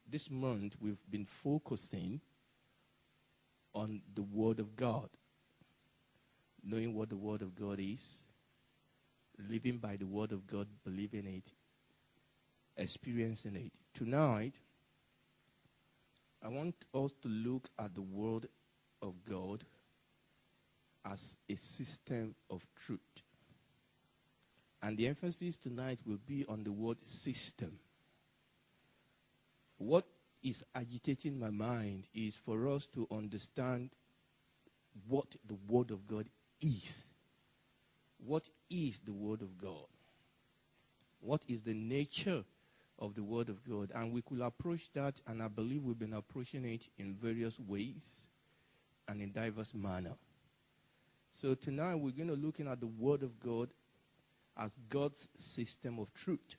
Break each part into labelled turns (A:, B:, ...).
A: this month we've been focusing on the Word of God, knowing what the Word of God is, living by the Word of God, believing it, experiencing it. Tonight, I want us to look at the Word of God as a system of truth. And the emphasis tonight will be on the word system. What is agitating my mind is for us to understand what the Word of God is. What is the Word of God? What is the nature of the Word of God? And we could approach that, and I believe we've been approaching it in various ways and in diverse manner. So tonight we're going to look at the Word of God as God's system of truth.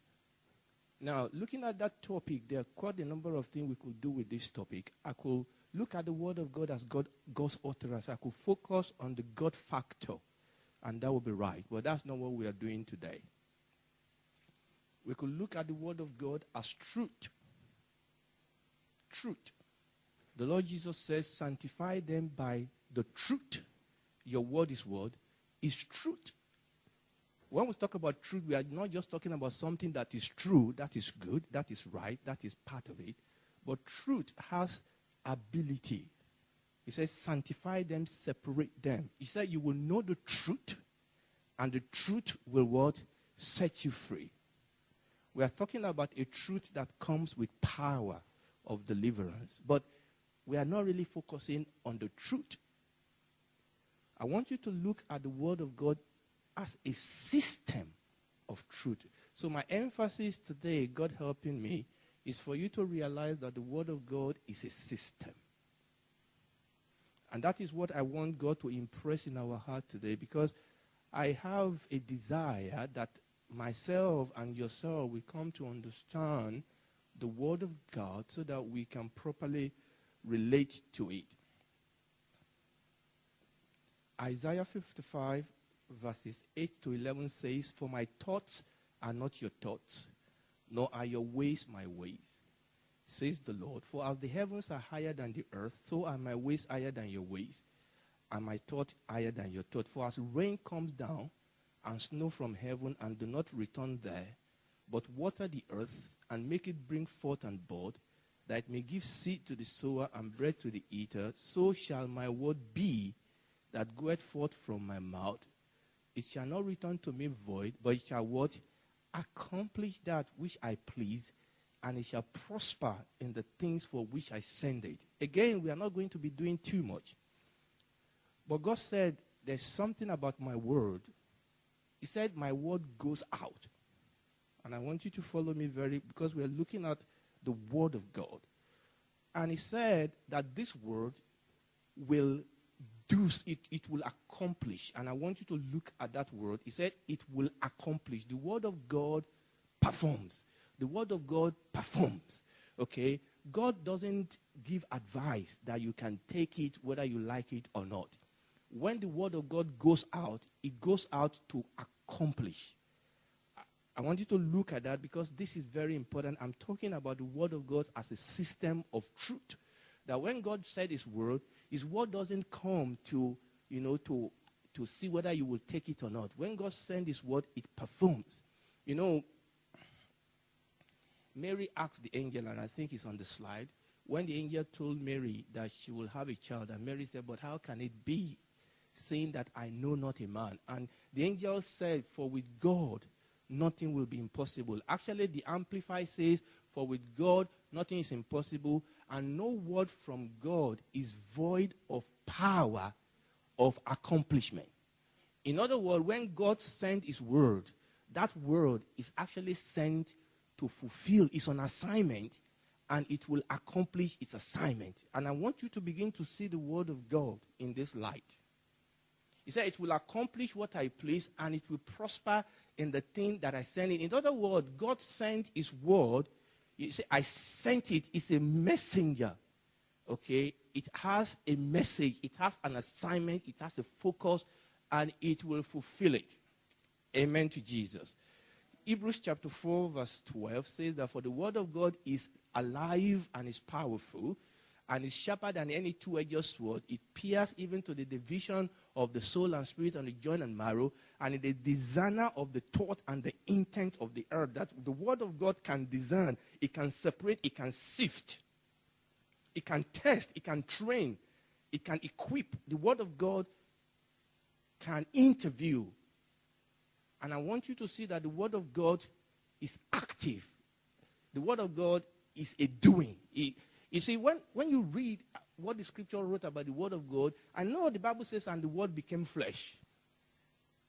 A: Now, looking at that topic, there are quite a number of things we could do with this topic. I could look at the Word of God as God's utterance. I could focus on the God factor, and that would be right. But that's not what we are doing today. We could look at the Word of God as truth. Truth. The Lord Jesus says, sanctify them by the truth. Your word is what? Is truth. When we talk about truth, we are not just talking about something that is true, that is good, that is right, that is part of it. But truth has ability. He says, sanctify them, separate them. He said, you will know the truth, and the truth will what? Set you free. We are talking about a truth that comes with power of deliverance. But we are not really focusing on the truth. I want you to look at the Word of God as a system of truth. So my emphasis today, God helping me, is for you to realize that the Word of God is a system. And that is what I want God to impress in our heart today, because I have a desire that myself and yourself will come to understand the Word of God so that we can properly relate to it. Isaiah 55 verses 8 to 11 says, for my thoughts are not your thoughts, nor are your ways my ways, says the Lord. For as the heavens are higher than the earth, so are my ways higher than your ways, and my thought higher than your thought. For as rain comes down and snow from heaven and do not return there, but water the earth and make it bring forth and bud, that it may give seed to the sower and bread to the eater, so shall my word be that goeth forth from my mouth. It shall not return to me void, but it shall what? Accomplish that which I please, and it shall prosper in the things for which I send it. Again, we are not going to be doing too much. But God said, there's something about my word. He said, my word goes out. And I want you to follow me because we are looking at the Word of God. And he said that this word will it will accomplish. And I want you to look at that word. He said it will accomplish. The Word of God performs. The Word of God performs. Okay? God doesn't give advice that you can take it whether you like it or not. When the Word of God goes out, it goes out to accomplish. I want you to look at that because this is very important. I'm talking about the Word of God as a system of truth. That when God said His word doesn't come to see whether you will take it or not. When God sends His word, it performs. Mary asked the angel, and I think it's on the slide, when the angel told Mary that she will have a child, and Mary said, but how can it be, saying that I know not a man? And the angel said, for with God, nothing will be impossible. Actually, the Amplified says, for with God, nothing is impossible, and no word from God is void of power of accomplishment. In other words, when God sent His word, that word is actually sent to fulfill. It's an assignment, and it will accomplish its assignment. And I want you to begin to see the Word of God in this light. He said, it will accomplish what I please, and it will prosper in the thing that I send it. In other words, God sent His word. You say, I sent it. It's a messenger. Okay? It has a message. It has an assignment. It has a focus. And it will fulfill it. Amen to Jesus. Hebrews chapter 4 verse 12 says that for the word of God is alive and is powerful, and is sharper than any two-edged sword. It pierces even to the division of the soul and spirit and the joint and marrow, and it is the discerner of the thought and the intent of the earth. That the word of God can discern, it can separate, it can sift, it can test, it can train, it can equip. The word of God can interview. And I want you to see that the word of God is active. The word of God is a doing. You see, when you read what the scripture wrote about the word of God, I know the Bible says, and the word became flesh.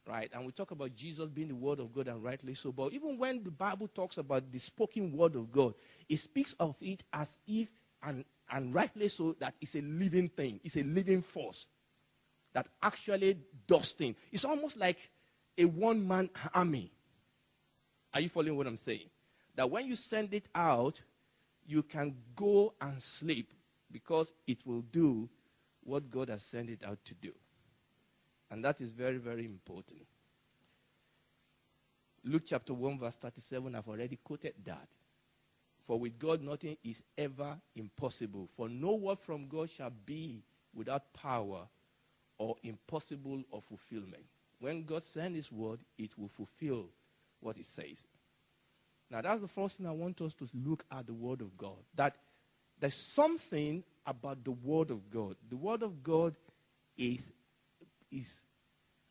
A: Right? And we talk about Jesus being the word of God, and rightly so. But even when the Bible talks about the spoken word of God, it speaks of it as if, and rightly so, that it's a living thing. It's a living force that actually does things. It's almost like a one-man army. Are you following what I'm saying? That when you send it out, you can go and sleep because it will do what God has sent it out to do. And that is very, very important. Luke chapter 1 verse 37, I've already quoted that. For with God nothing is ever impossible. For no word from God shall be without power or impossible of fulfillment. When God sends his word, it will fulfill what it says. Now, that's the first thing I want us to look at the word of God. That there's something about the word of God. The word of God is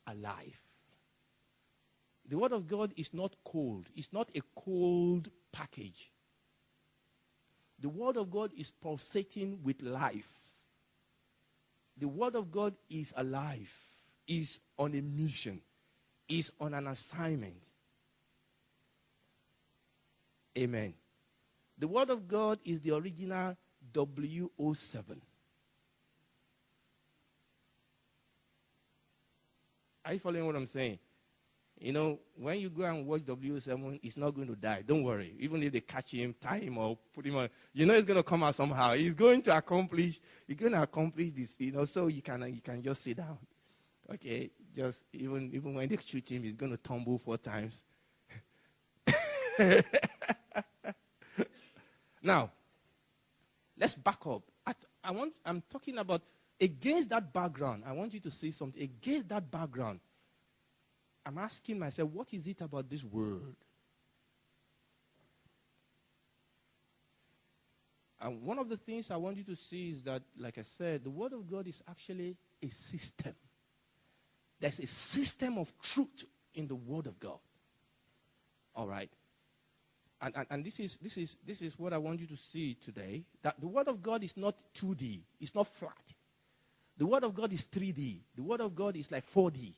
A: alive. The word of God is not cold. It's not a cold package. The word of God is pulsating with life. The word of God is alive, is on a mission, is on an assignment. Amen. The word of God is the original W07. Are you following what I'm saying? You know, when you go and watch W07, he's not going to die. Don't worry. Even if they catch him, tie him up, put him on, you know he's going to come out somehow. He's going to accomplish this, you know, so you can just sit down. Okay? Just even when they shoot him, he's going to tumble 4 times. Now, let's back up. I'm talking about against that background. I want you to see something. Against that background, I'm asking myself, what is it about this word? And one of the things I want you to see is that, like I said, the word of God is actually a system. There's a system of truth in the word of God. All right? And this is what I want you to see today. That the word of God is not 2D. It's not flat. The word of God is 3D. The word of God is like 4D.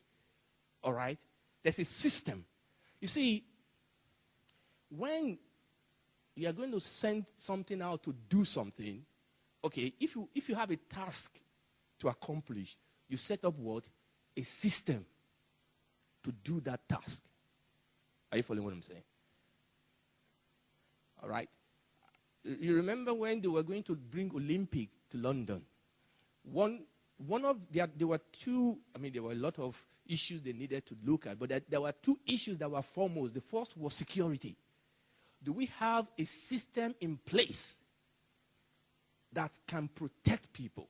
A: All right? There's a system. You see, when you are going to send something out to do something, okay, if you have a task to accomplish, you set up what? A system to do that task. Are you following what I'm saying? All right. You remember when they were going to bring Olympic to London? There were a lot of issues they needed to look at, but there were 2 issues that were foremost. The first was security. Do we have a system in place that can protect people?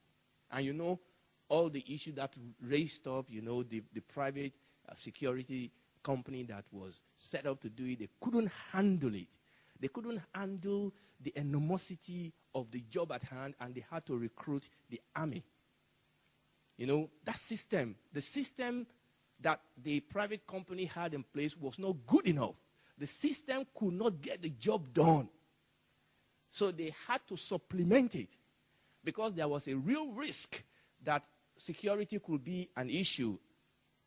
A: And you know, all the issues that raised up, you know, the private security company that was set up to do it, they couldn't handle it. They couldn't handle the enormosity of the job at hand, and they had to recruit the army. You know, that system, the system that the private company had in place was not good enough. The system could not get the job done. So they had to supplement it because there was a real risk that security could be an issue.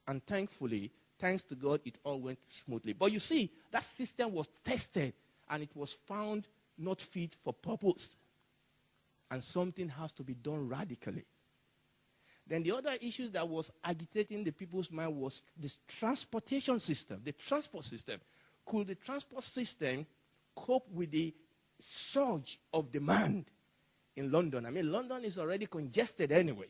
A: And thankfully, thanks to God, it all went smoothly. But you see, that system was tested and it was found not fit for purpose. And something has to be done radically. Then the other issue that was agitating the people's mind was this transportation system, the transport system. Could the transport system cope with the surge of demand in London? I mean, London is already congested anyway.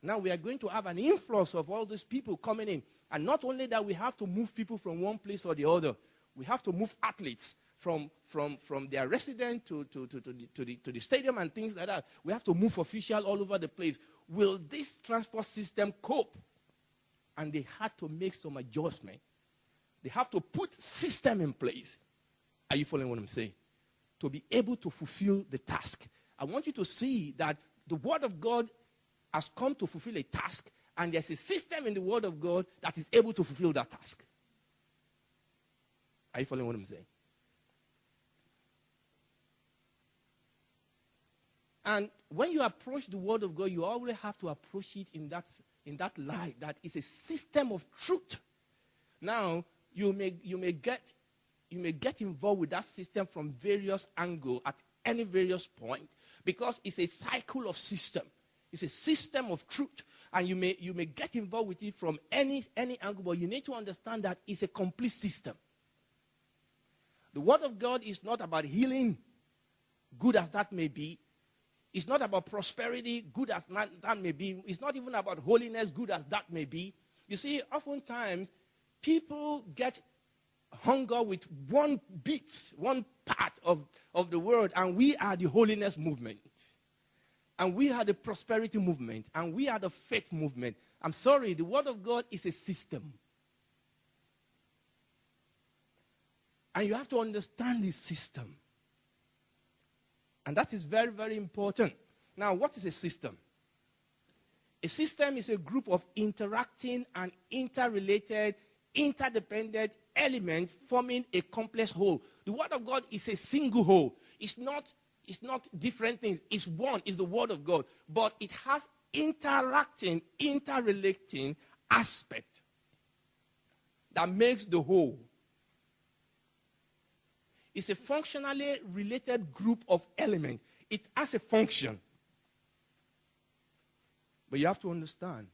A: Now we are going to have an influx of all these people coming in. And not only that, we have to move people from one place or the other. We have to move athletes from their residence to the stadium and things like that. We have to move officials all over the place. Will this transport system cope? And they had to make some adjustment. They have to put system in place. Are you following what I'm saying? To be able to fulfill the task. I want you to see that the Word of God has come to fulfill a task, and there's a system in the Word of God that is able to fulfill that task. Are you following what I'm saying? And when you approach the Word of God, you always have to approach it in that light, that is a system of truth. Now, you may get involved with that system from various angles at any various point, because it's a cycle of system. It's a system of truth. And you may get involved with it from any angle, but you need to understand that it's a complete system. The Word of God is not about healing, good as that may be. It's not about prosperity, good as that may be. It's not even about holiness, good as that may be. You see, oftentimes, people get hung up with one bit, one part of the world, and we are the holiness movement. And we are the prosperity movement. And we are the faith movement. I'm sorry, the Word of God is a system. And you have to understand this system. And that is very, very important. Now, what is a system? A system is a group of interacting and interrelated, interdependent elements forming a complex whole. The Word of God is a single whole. It's not different things. It's one, it's the Word of God. But it has interacting, interrelating aspect that makes the whole. It's a functionally related group of elements. It has a function. But you have to understand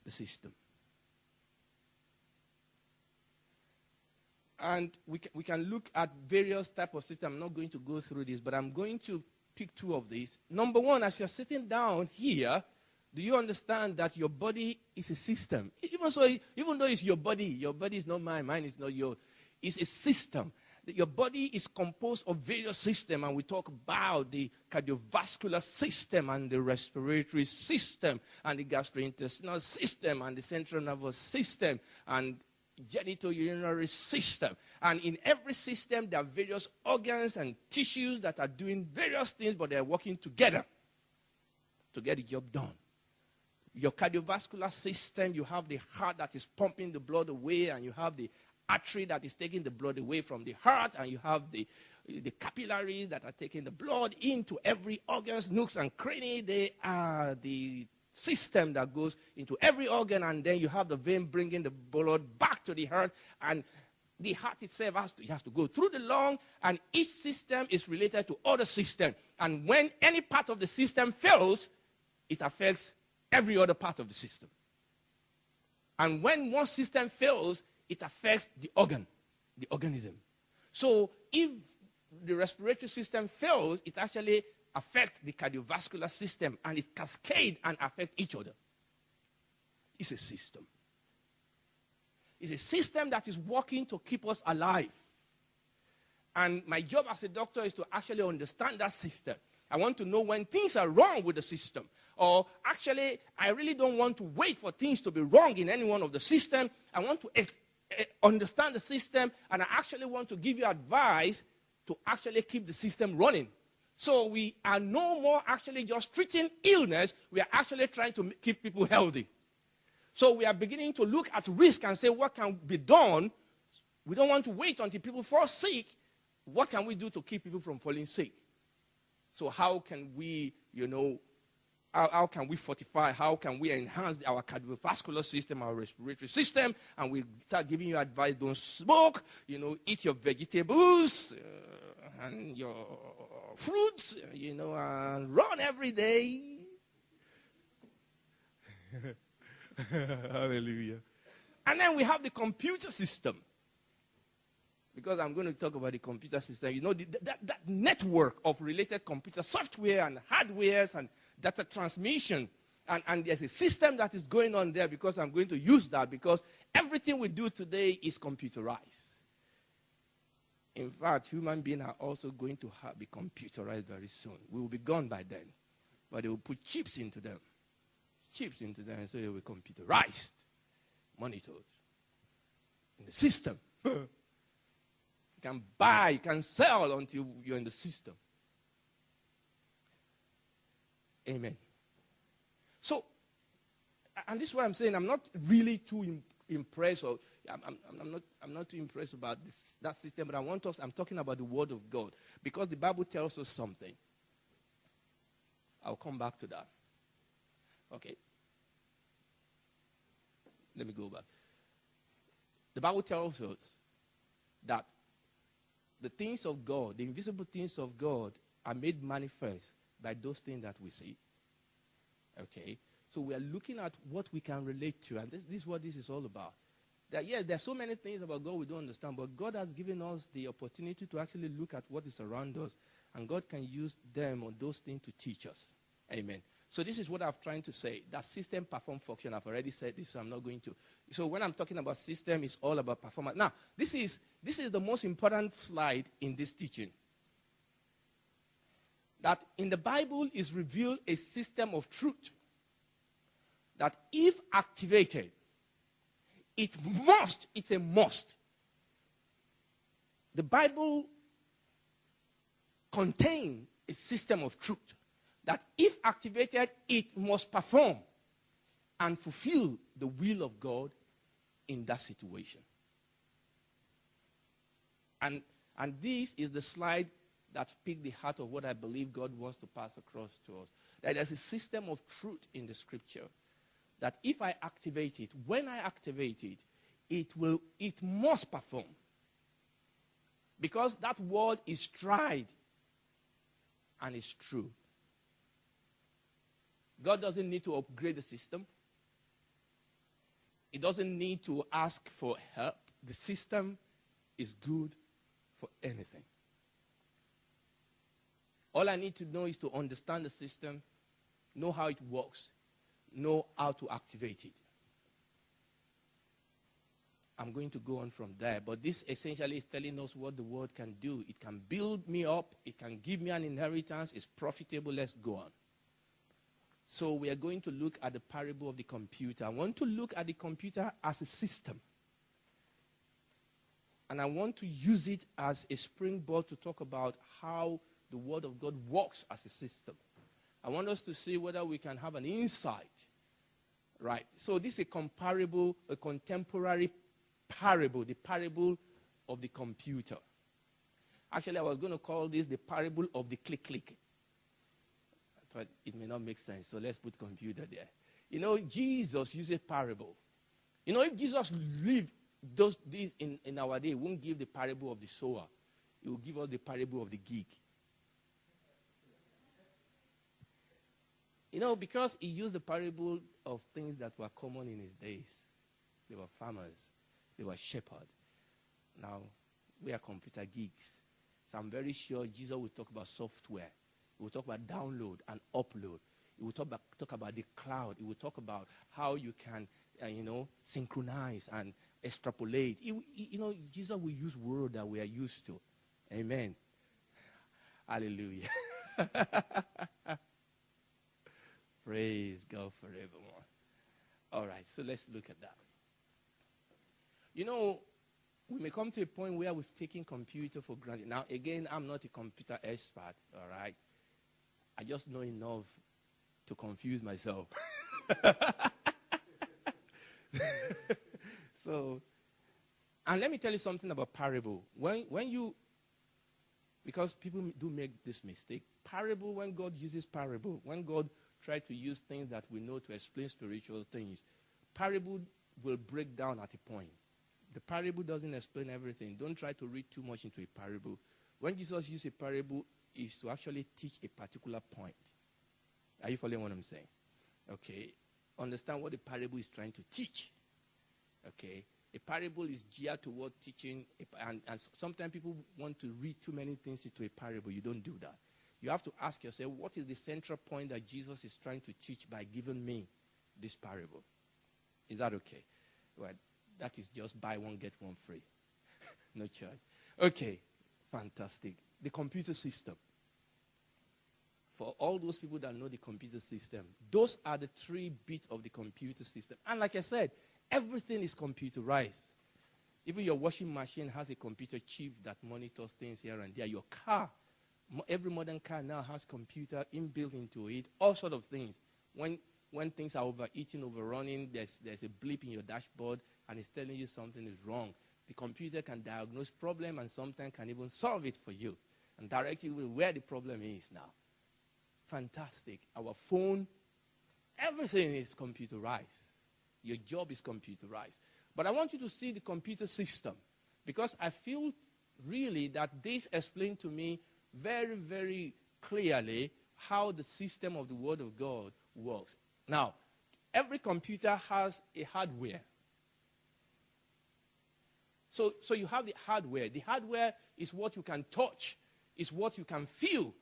A: the system. And we can look at various types of systems. I'm not going to go through this, but I'm going to pick two of these. Number one, as you're sitting down here, do you understand that your body is a system? Even though it's your body is not mine, mine is not yours. It's a system. Your body is composed of various systems, and we talk about the cardiovascular system and the respiratory system and the gastrointestinal system and the central nervous system and genitourinary system. And in every system, there are various organs and tissues that are doing various things, but they're working together to get the job done. Your cardiovascular system, you have the heart that is pumping the blood away, and you have the artery that is taking the blood away from the heart, and you have the capillaries that are taking the blood into every organ, nooks and cranny. They are the system that goes into every organ, and then you have the vein bringing the blood back to the heart, and the heart itself has to go through the lung, and each system is related to other system. And when any part of the system fails, it affects every other part of the system. And when one system fails, it affects the organ, the organism. So if the respiratory system fails, it actually affects the cardiovascular system, and it cascades and affects each other. It's a system. It's a system that is working to keep us alive. And my job as a doctor is to actually understand that system. I want to know when things are wrong with the system. Or actually, I really don't want to wait for things to be wrong in any one of the system. I want to understand the system, and I actually want to give you advice to actually keep the system running. So we are no more actually just treating illness. We are actually trying to keep people healthy. So we are beginning to look at risk and say, what can be done? We don't want to wait until people fall sick. What can we do to keep people from falling sick? So how can we, how can we fortify, how can we enhance our cardiovascular system, our respiratory system? And we start giving you advice: don't smoke, eat your vegetables and your fruits, and run every day. Hallelujah. And then we have the computer system. Because I'm going to talk about the computer system. That network of related computer software and hardware and data transmission. And there's a system that is going on there, because I'm going to use that, because everything we do today is computerized. In fact, human beings are also going to be computerized very soon. We will be gone by then. But they will put chips into them. Chips into them, so they will be computerized. Monitors. In the system. You can buy, you can sell until you're in the system. Amen. So, and this is what I'm saying. I'm not really too impressed, or I'm not too impressed about that system, but I'm talking about the Word of God, because the Bible tells us something. I'll come back to that. Okay. Let me go back. The Bible tells us that the things of God, the invisible things of God, are made manifest by those things that we see. Okay? So we are looking at what we can relate to, and this is what this is all about. That, yes, there are so many things about God we don't understand, but God has given us the opportunity to actually look at what is around us, and God can use them or those things to teach us. Amen. So this is what I'm trying to say. That system, perform, function. I've already said this, so I'm not going to. So when I'm talking about system, it's all about performance. Now, this is the most important slide in this teaching. That in the Bible is revealed a system of truth that if activated, it's a must. The Bible contains a system of truth that if activated, it must perform and fulfill the will of God in that situation. And this is the slide that speaks the heart of what I believe God wants to pass across to us. That there's a system of truth in the scripture that if I activate it, when I activate it, it must perform. Because that word is tried and is true. God doesn't need to upgrade the system. He doesn't need to ask for help. The system is good for anything. All I need to know is to understand the system, know how it works, know how to activate it. I'm going to go on from there, but this essentially is telling us what the word can do. It can build me up. It can give me an inheritance. It's profitable. Let's go on. So we are going to look at the parable of the computer. I want to look at the computer as a system. And I want to use it as a springboard to talk about how the Word of God works as a system. I want us to see whether we can have an insight. Right. So this is a contemporary parable, the parable of the computer. Actually, I was going to call this the parable of the click-click. I thought it may not make sense, so let's put computer there. You know, Jesus uses parable. You know, if Jesus lived this in our day, he won't give the parable of the sower. He will give us the parable of the geek. You know, because he used the parable of things that were common in his days. They were farmers. They were shepherds. Now, we are computer geeks. So I'm very sure Jesus will talk about software. He will talk about download and upload. He will talk about the cloud. He will talk about how you can, synchronize and extrapolate. Jesus will use words that we are used to. Amen. Hallelujah. Praise God forevermore. All right, so let's look at that. You know, we may come to a point where we've taken computer for granted. Now, again, I'm not a computer expert, all right? I just know enough to confuse myself. So, and let me tell you something about parable. Because people do make this mistake, parable, when God uses parable, when God tries to use things that we know to explain spiritual things, parable will break down at a point. The parable doesn't explain everything. Don't try to read too much into a parable. When Jesus used a parable, is to actually teach a particular point. Are you following what I'm saying? Okay. Understand what the parable is trying to teach. Okay. A parable is geared toward teaching, and sometimes people want to read too many things into a parable. You don't do that. You have to ask yourself, what is the central point that Jesus is trying to teach by giving me this parable? Is that okay? Well, that is just buy one, get one free. No charge. Okay. Fantastic. The computer system. For all those people that know the computer system, those are the 3 bits of the computer system. And like I said, everything is computerized. Even your washing machine has a computer chip that monitors things here and there. Your car, every modern car now has computer inbuilt into it, all sort of things. When things are overeating, overrunning, there's a blip in your dashboard and it's telling you something is wrong. The computer can diagnose problem and sometimes can even solve it for you and direct you where the problem is now. Fantastic. Our phone, everything is computerized. Your job is computerized. But I want you to see the computer system because I feel really that this explained to me very, very clearly how the system of the Word of God works. Now, every computer has a hardware. So you have the hardware. The hardware is what you can touch, is what you can feel.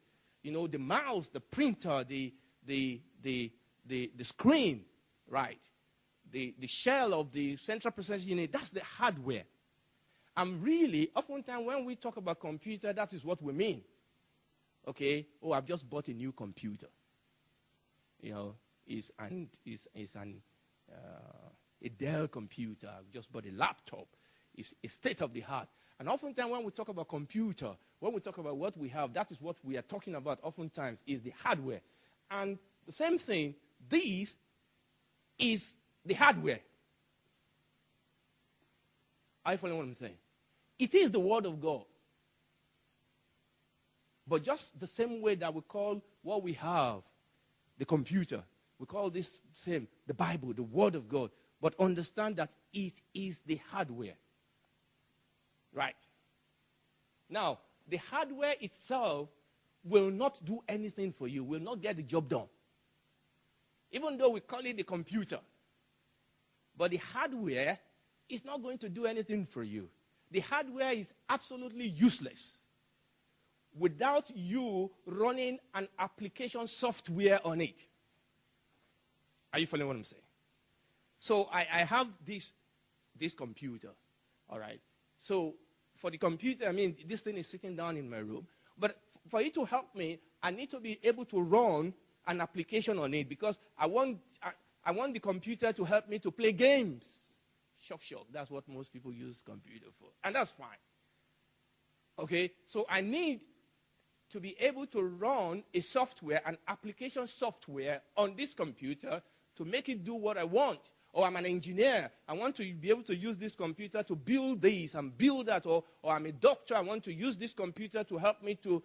A: You know, the mouse, the printer, the screen, right? The shell of the central processing unit, that's the hardware. And really, oftentimes when we talk about computer, that is what we mean. Okay? Oh, I've just bought a new computer. You know, it's a Dell computer. I've just bought a laptop. It's a state of the art. And oftentimes when we talk about computer, when we talk about what we have, that is what we are talking about oftentimes is the hardware. And the same thing, this is the hardware. Are you following what I'm saying? It is the Word of God. But just the same way that we call what we have the computer, we call this same the Bible, the Word of God. But understand that it is the hardware. Right. Now, the hardware itself will not do anything for you, will not get the job done. Even though we call it the computer. But the hardware is not going to do anything for you. The hardware is absolutely useless without you running an application software on it. Are you following what I'm saying? So I have this computer, all right? So for the computer, I mean, this thing is sitting down in my room. But for it to help me, I need to be able to run an application on it because I want the computer to help me to play games. Shock. That's what most people use computer for. And that's fine. Okay? So I need to be able to run a software, an application software on this computer to make it do what I want. Or I'm an engineer. I want to be able to use this computer to build this and build that. Or I'm a doctor. I want to use this computer to help me to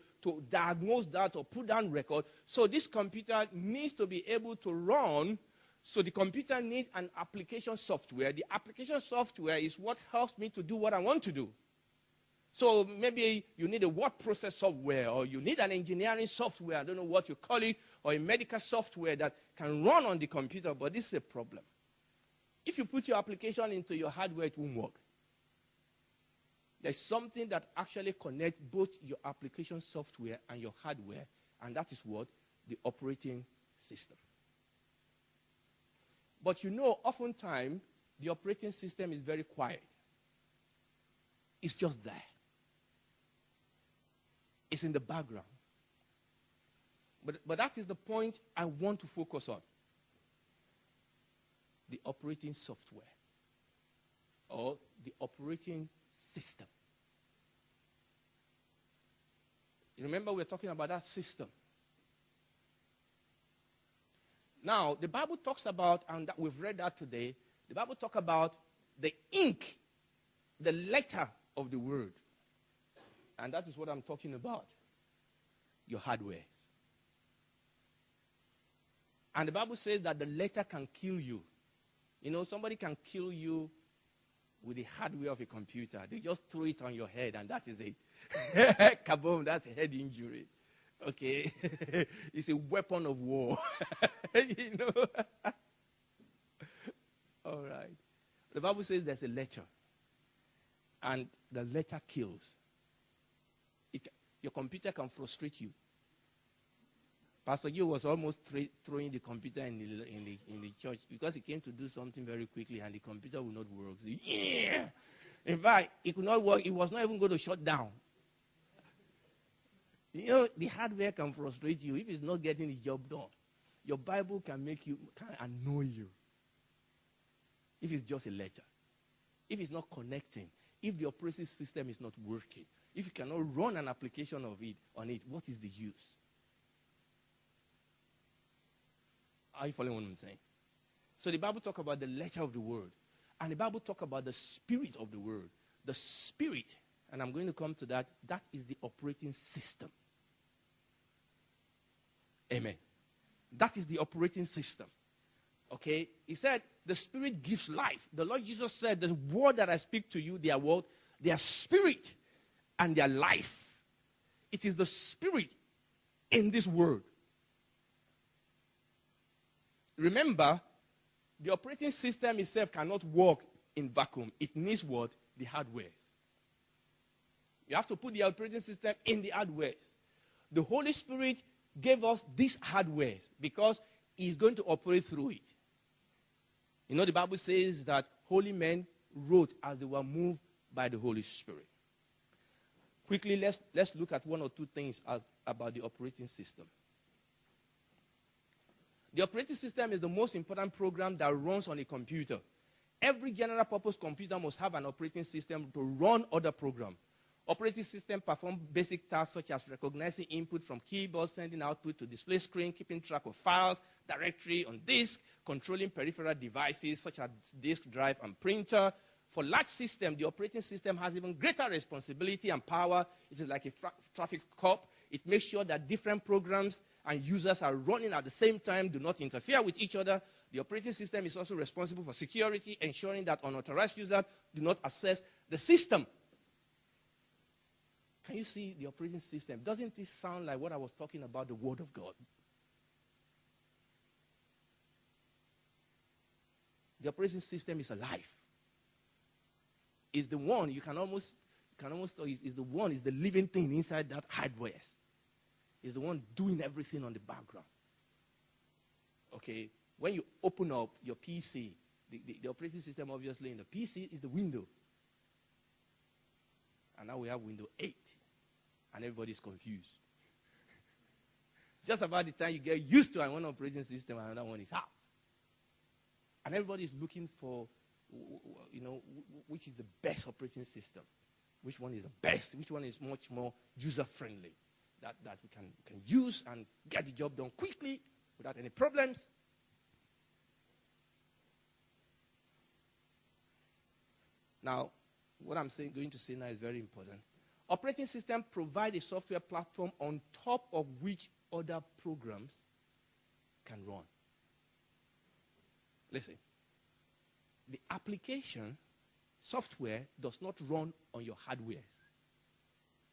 A: diagnose that or put down record. So this computer needs to be able to run. So the computer needs an application software. The application software is what helps me to do what I want to do. So maybe you need a word process software, or you need an engineering software, I don't know what you call it, or a medical software that can run on the computer, but this is a problem. If you put your application into your hardware, it won't work. There's something that actually connects both your application software and your hardware, and that is what? The operating system. But you know, oftentimes, the operating system is very quiet. It's just there. It's in the background. But that is the point I want to focus on. The operating software or the operating system. You remember we're talking about that system. Now, the Bible talks about, and we've read that today, the Bible talks about the ink, the letter of the word. And that is what I'm talking about. Your hardware. And the Bible says that the letter can kill you. You know, somebody can kill you with the hardware of a computer. They just throw it on your head, and that is it. Kaboom, that's a head injury. Okay? It's a weapon of war. You know? All right. The Bible says there's a letter, and the letter kills. Your computer can frustrate you. Pastor Gil was almost throwing the computer in the church because he came to do something very quickly and the computer would not work. Yeah. In fact, it could not work. It was not even going to shut down. You know, the hardware can frustrate you if it's not getting the job done. Your Bible can annoy you if it's just a letter. If it's not connecting, if the operating system is not working, if you cannot run an application on it, what is the use? Are you following what I'm saying? So the Bible talks about the letter of the word. And the Bible talks about the spirit of the word. The spirit, and I'm going to come to that, that is the operating system. Amen. That is the operating system. Okay? He said, the spirit gives life. The Lord Jesus said, the word that I speak to you, they are what? They are spirit and they are life. It is the spirit in this word. Remember, the operating system itself cannot work in vacuum. It needs what? The hardware. You have to put the operating system in the hardware. The Holy Spirit gave us this hardware because He's going to operate through it. You know, the Bible says that holy men wrote as they were moved by the Holy Spirit. Quickly, let's look at one or two things about the operating system. The operating system is the most important program that runs on a computer. Every general purpose computer must have an operating system to run other programs. Operating system perform basic tasks such as recognizing input from keyboard, sending output to display screen, keeping track of files, directory on disk, controlling peripheral devices such as disk drive and printer. For large systems, the operating system has even greater responsibility and power. It is like a traffic cop. It makes sure that different programs and users are running at the same time, do not interfere with each other. The operating system is also responsible for security, ensuring that unauthorized users do not access the system. Can you see the operating system? Doesn't this sound like what I was talking about, the Word of God? The operating system is alive. It's the one, you can almost is the one, is the living thing inside that hardware. It's the one doing everything on the background. Okay, when you open up your PC, the operating system obviously in the PC is the window. And now we have Windows 8. And everybody's confused. Just about the time you get used to one operating system, another one is out. And everybody's looking for, which is the best operating system. Which one is the best? Which one is much more user-friendly? That we can use and get the job done quickly without any problems. Now, what I'm going to say now is very important. Operating system provide a software platform on top of which other programs can run. Listen, the application software does not run on your hardware.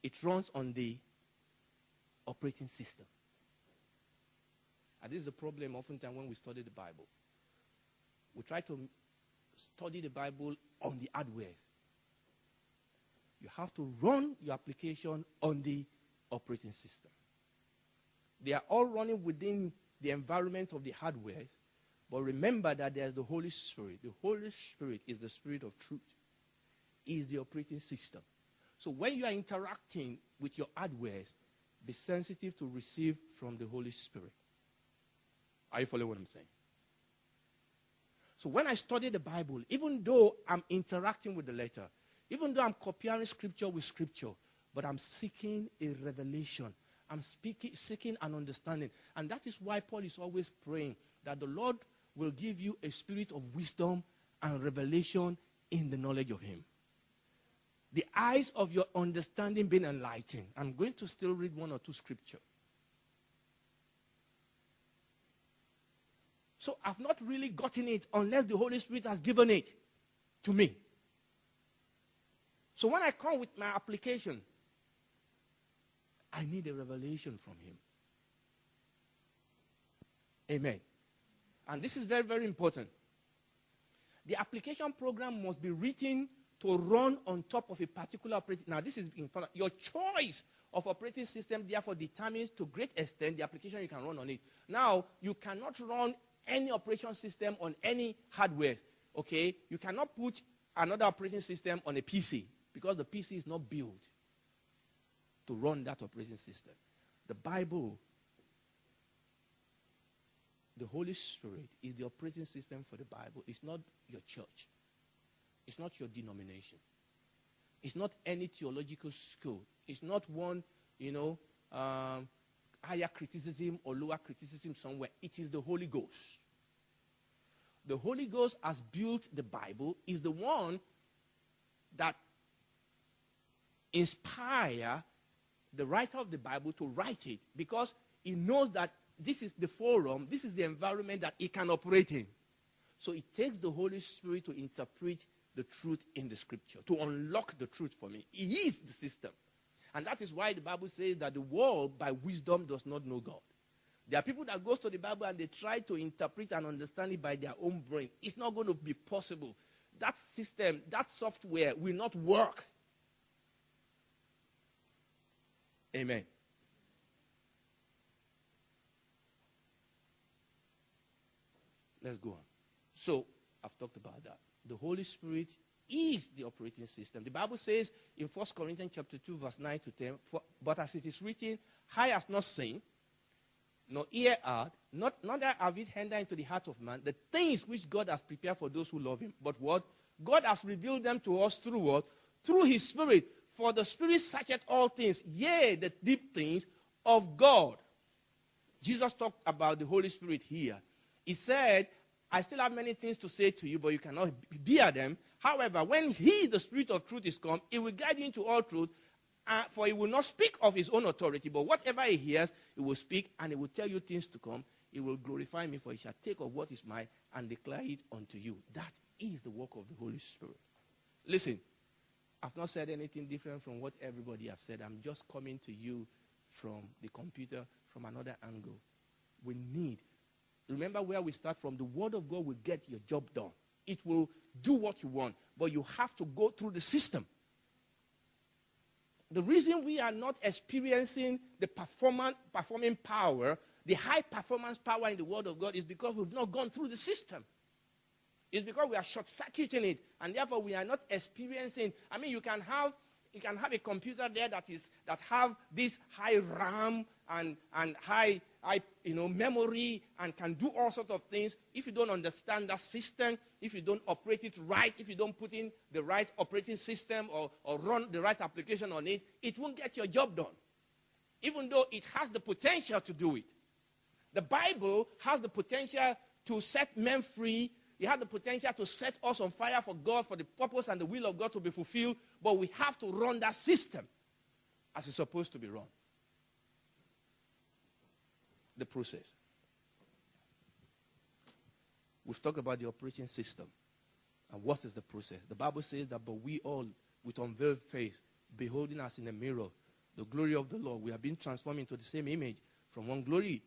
A: It runs on the operating system. And this is the problem oftentimes when we study the Bible. We try to study the Bible on the hardware. You have to run your application on the operating system. They are all running within the environment of the hardware, but remember that there's the Holy Spirit. The Holy Spirit is the Spirit of truth. He is the operating system. So when you are interacting with your hardware, be sensitive to receive from the Holy Spirit. Are you following what I'm saying? So when I study the Bible, even though I'm interacting with the letter, even though I'm comparing scripture with scripture, but I'm seeking a revelation. I'm seeking an understanding. And that is why Paul is always praying that the Lord will give you a spirit of wisdom and revelation in the knowledge of Him. The eyes of your understanding being enlightened. I'm going to still read one or two scripture. So I've not really gotten it unless the Holy Spirit has given it to me. So when I come with my application, I need a revelation from Him. Amen. And this is very, very important. The application program must be written to run on top of a particular operating. Now, this is important. Your choice of operating system, therefore, determines to a great extent the application you can run on it. Now, you cannot run any operation system on any hardware. Okay? You cannot put another operating system on a PC because the PC is not built to run that operating system. The Bible, the Holy Spirit is the operating system for the Bible. It's not your church. It's not your denomination. It's not any theological school. It's not one, higher criticism or lower criticism somewhere. It is the Holy Ghost. The Holy Ghost has built the Bible, is the one that inspire the writer of the Bible to write it, because he knows that this is the forum, this is the environment that he can operate in. So it takes the Holy Spirit to interpret the truth in the scripture, to unlock the truth for me. He is the system. And that is why the Bible says that the world by wisdom does not know God. There are people that go to the Bible and they try to interpret and understand it by their own brain. It's not going to be possible. That system, that software will not work. Amen. Let's go on. So, I've talked about that. The Holy Spirit is the operating system. The Bible says in 1 Corinthians chapter 2, verse 9 to 10, but as it is written, eye has not seen, nor ear heard, neither have it entered into the heart of man, the things which God has prepared for those who love him. But what? God has revealed them to us through what? Through his Spirit. For the Spirit searcheth all things, yea, the deep things of God. Jesus talked about the Holy Spirit here. He said, I still have many things to say to you, but you cannot bear them. However, when he, the Spirit of truth, is come, he will guide you into all truth, for he will not speak of his own authority, but whatever he hears, he will speak, and he will tell you things to come. He will glorify me, for he shall take of what is mine and declare it unto you. That is the work of the Holy Spirit. Listen, I've not said anything different from what everybody have said. I'm just coming to you from the computer from another angle. We need, remember where we start from. The Word of God will get your job done. It will do what you want, but you have to go through the system. The reason we are not experiencing the performing power, the high performance power in the Word of God, is because we've not gone through the system. It's because we are short-circuiting it, and therefore we are not experiencing. I mean, you can have a computer there that have this high RAM and high memory and can do all sorts of things. If you don't understand that system, if you don't operate it right, if you don't put in the right operating system or run the right application on it, it won't get your job done. Even though it has the potential to do it. The Bible has the potential to set men free. It has the potential to set us on fire for God, for the purpose and the will of God to be fulfilled. But we have to run that system as it's supposed to be run. The process. We've talked about the operating system. And what is the process? The Bible says that, but we all, with unveiled face, beholding us in a mirror, the glory of the Lord, we have been transformed into the same image, from one glory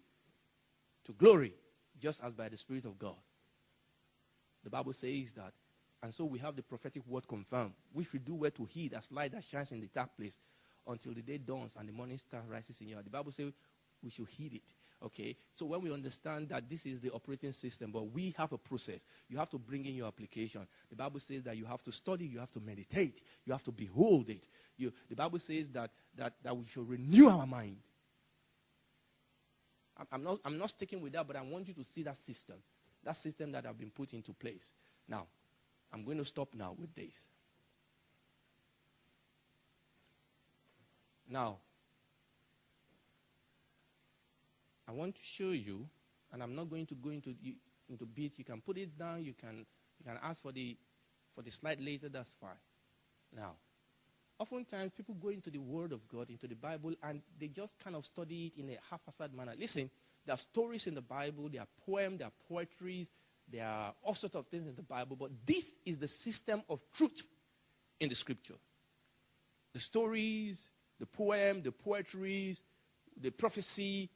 A: to glory, just as by the Spirit of God. The Bible says that, and so we have the prophetic word confirmed, which we do well to heed as light that shines in the dark place until the day dawns and the morning star rises in your heart. The Bible says we should heed it. Okay? So when we understand that this is the operating system, but we have a process, you have to bring in your application. The Bible says that you have to study, you have to meditate, you have to behold it. The Bible says that we should renew our mind. I'm not sticking with that, but I want you to see that system that have been put into place. Now, I'm going to stop now with this. Now, I want to show you, and I'm not going to go into bit. You can put it down. You can ask for the slide later. That's fine. Now, oftentimes people go into the Word of God, into the Bible, and they just kind of study it in a haphazard manner. Listen, there are stories in the Bible, there are poems, there are poetries, there are all sorts of things in the Bible, but this is the system of truth in the Scripture. The stories, the poem, the poetries, the prophecy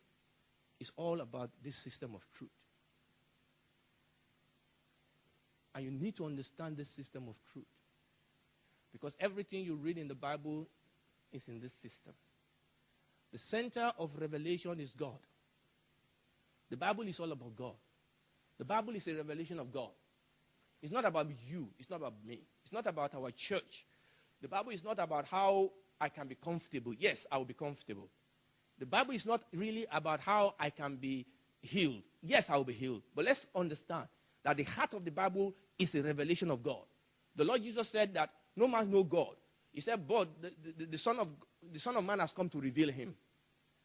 A: is all about this system of truth. And you need to understand this system of truth. Because everything you read in the Bible is in this system. The center of revelation is God. The Bible is all about God. The Bible is a revelation of God. It's not about you. It's not about me. It's not about our church. The Bible is not about how I can be comfortable. Yes, I will be comfortable. The Bible is not really about how I can be healed. Yes, I will be healed. But let's understand that the heart of the Bible is a revelation of God. The Lord Jesus said that no man knows God. He said, but the Son of Man has come to reveal him.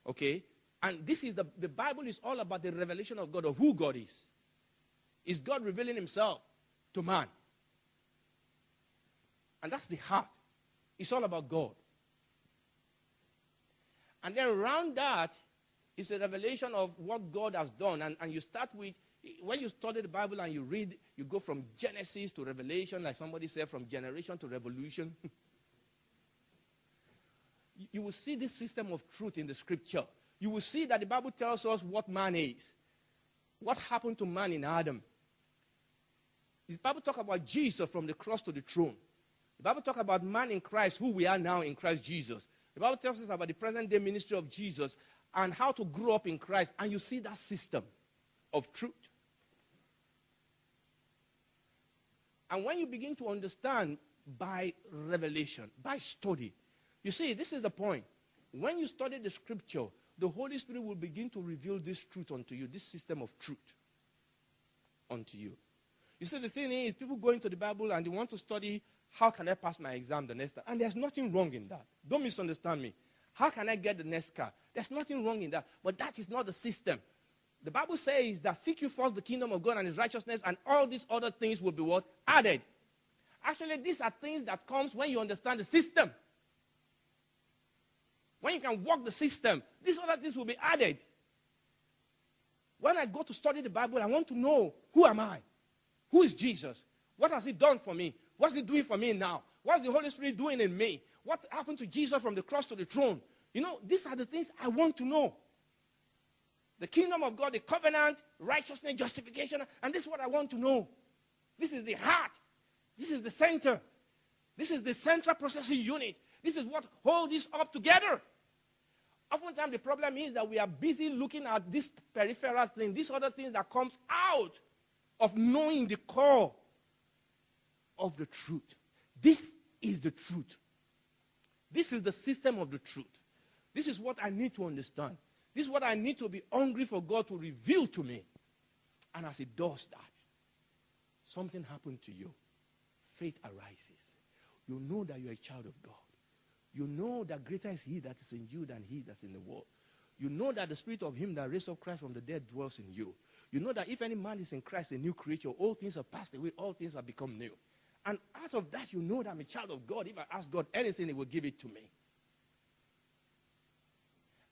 A: Okay? And this is the Bible is all about the revelation of God, of who God is. Is God revealing himself to man? And that's the heart. It's all about God. And then around that is a revelation of what God has done. And you start with, when you study the Bible and you read, you go from Genesis to Revelation, like somebody said, from generation to revolution. You will see this system of truth in the scripture. You will see that the Bible tells us what man is. What happened to man in Adam. The Bible talks about Jesus from the cross to the throne. The Bible talks about man in Christ, who we are now in Christ Jesus. The Bible tells us about the present day ministry of Jesus and how to grow up in Christ. And you see that system of truth. And when you begin to understand by revelation, by study, you see, this is the point. When you study the scripture, the Holy Spirit will begin to reveal this truth unto you, this system of truth unto you. You see, the thing is, people go into the Bible and they want to study, how can I pass my exam the next time? And there's nothing wrong in that. Don't misunderstand me. How can I get the next car? There's nothing wrong in that. But that is not the system. The Bible says that seek you first the kingdom of God and his righteousness, and all these other things will be what? Added. Actually, these are things that comes when you understand the system. When you can walk the system, these other things will be added. When I go to study the Bible, I want to know, who am I? Who is Jesus? What has he done for me? What's he doing for me now? What's the Holy Spirit doing in me? What happened to Jesus from the cross to the throne? You know, these are the things I want to know. The kingdom of God, the covenant, righteousness, justification, and this is what I want to know. This is the heart. This is the center. This is the central processing unit. This is what holds this up together. Oftentimes the problem is that we are busy looking at this peripheral thing, these other things that comes out of knowing the core of the truth. This is the truth. This is the system of the truth. This is what I need to understand. This is what I need to be hungry for God to reveal to me. And as he does that, something happened to you. Faith arises. You know that you're a child of God. You know that greater is he that is in you than he that's in the world. You know that the spirit of him that raised up Christ from the dead dwells in you. You know that if any man is in Christ, a new creature, all things are passed away, all things have become new. And out of that, you know that I'm a child of God. If I ask God anything, he will give it to me.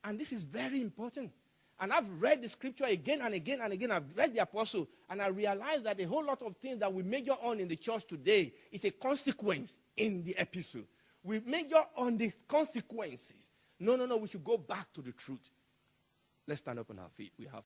A: And this is very important. And I've read the scripture again and again and again. I've read the apostle, and I realized that a whole lot of things that we major on in the church today is a consequence in the epistle. We major on these consequences. No, we should go back to the truth. Let's stand up on our feet. We have